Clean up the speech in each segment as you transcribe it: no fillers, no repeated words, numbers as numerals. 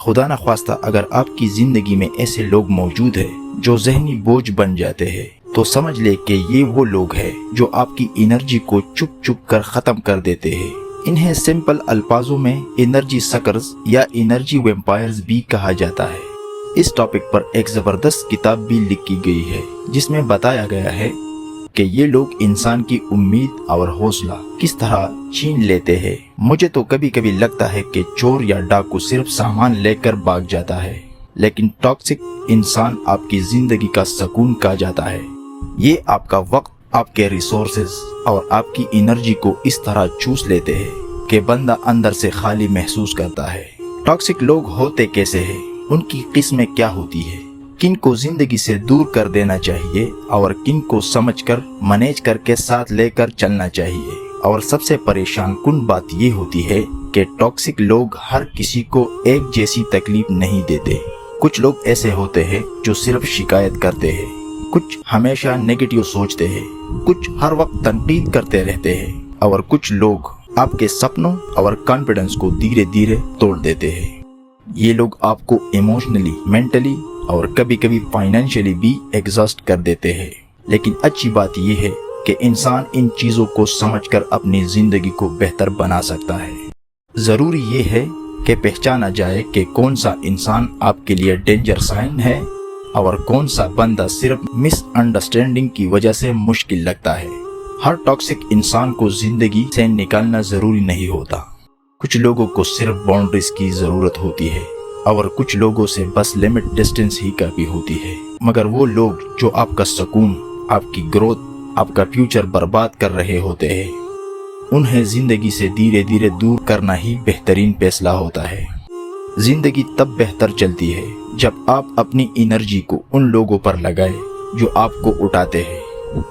خدا نخواستہ اگر آپ کی زندگی میں ایسے لوگ موجود ہیں جو ذہنی بوجھ بن جاتے ہیں تو سمجھ لے کہ یہ وہ لوگ ہیں جو آپ کی انرجی کو چپ چپ کر ختم کر دیتے ہیں۔ انہیں سمپل الفاظوں میں انرجی سکرز یا انرجی ویمپائرز بھی کہا جاتا ہے۔ اس ٹاپک پر ایک زبردست کتاب بھی لکھی گئی ہے جس میں بتایا گیا ہے کہ یہ لوگ انسان کی امید اور حوصلہ کس طرح چھین لیتے ہیں۔ مجھے تو کبھی کبھی لگتا ہے کہ چور یا ڈاکو صرف سامان لے کر بھاگ جاتا ہے، لیکن ٹاکسک انسان آپ کی زندگی کا سکون کھا جاتا ہے۔ یہ آپ کا وقت، آپ کے ریسورسز اور آپ کی انرجی کو اس طرح چوس لیتے ہیں کہ بندہ اندر سے خالی محسوس کرتا ہے۔ ٹاکسک لوگ ہوتے کیسے ہیں؟ ان کی قسمیں کیا ہوتی ہے؟ کن کو زندگی سے دور کر دینا چاہیے اور کن کو سمجھ کر مینیج کر کے ساتھ لے کر چلنا چاہیے؟ اور سب سے پریشان کن بات یہ ہوتی ہے کہ ٹاکسک لوگ ہر کسی کو ایک جیسی تکلیف نہیں دیتے۔ کچھ لوگ ایسے ہوتے ہیں جو صرف شکایت کرتے ہیں، کچھ ہمیشہ نیگیٹو سوچتے ہیں، کچھ ہر وقت تنقید کرتے رہتے ہیں، اور کچھ لوگ آپ کے سپنوں اور کانفیڈنس کو دھیرے دھیرے توڑ دیتے ہیں۔ یہ لوگ آپ کو ایموشنلی، مینٹلی اور کبھی کبھی فائنینشلی بھی ایگزاسٹ کر دیتے ہیں۔ لیکن اچھی بات یہ ہے کہ انسان ان چیزوں کو سمجھ کر اپنی زندگی کو بہتر بنا سکتا ہے۔ ضروری یہ ہے کہ پہچانا جائے کہ کون سا انسان آپ کے لیے ڈینجر سائن ہے اور کون سا بندہ صرف مس انڈرسٹینڈنگ کی وجہ سے مشکل لگتا ہے۔ ہر ٹاکسک انسان کو زندگی سے نکالنا ضروری نہیں ہوتا۔ کچھ لوگوں کو صرف باؤنڈریز کی ضرورت ہوتی ہے اور کچھ لوگوں سے بس لمٹ ڈسٹینس ہی کافی ہوتی ہے۔ مگر وہ لوگ جو آپ کا سکون، آپ کی گروتھ، آپ کا فیوچر برباد کر رہے ہوتے ہیں، انہیں زندگی سے دھیرے دھیرے دور کرنا ہی بہترین فیصلہ ہوتا ہے۔ زندگی تب بہتر چلتی ہے جب آپ اپنی انرجی کو ان لوگوں پر لگائے جو آپ کو اٹھاتے ہیں،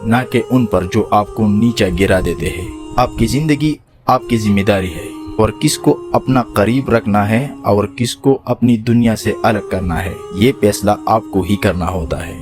نہ کہ ان پر جو آپ کو نیچے گرا دیتے ہیں۔ آپ کی زندگی آپ کی ذمہ داری ہے، اور کس کو اپنا قریب رکھنا ہے اور کس کو اپنی دنیا سے الگ کرنا ہے، یہ فیصلہ آپ کو ہی کرنا ہوتا ہے۔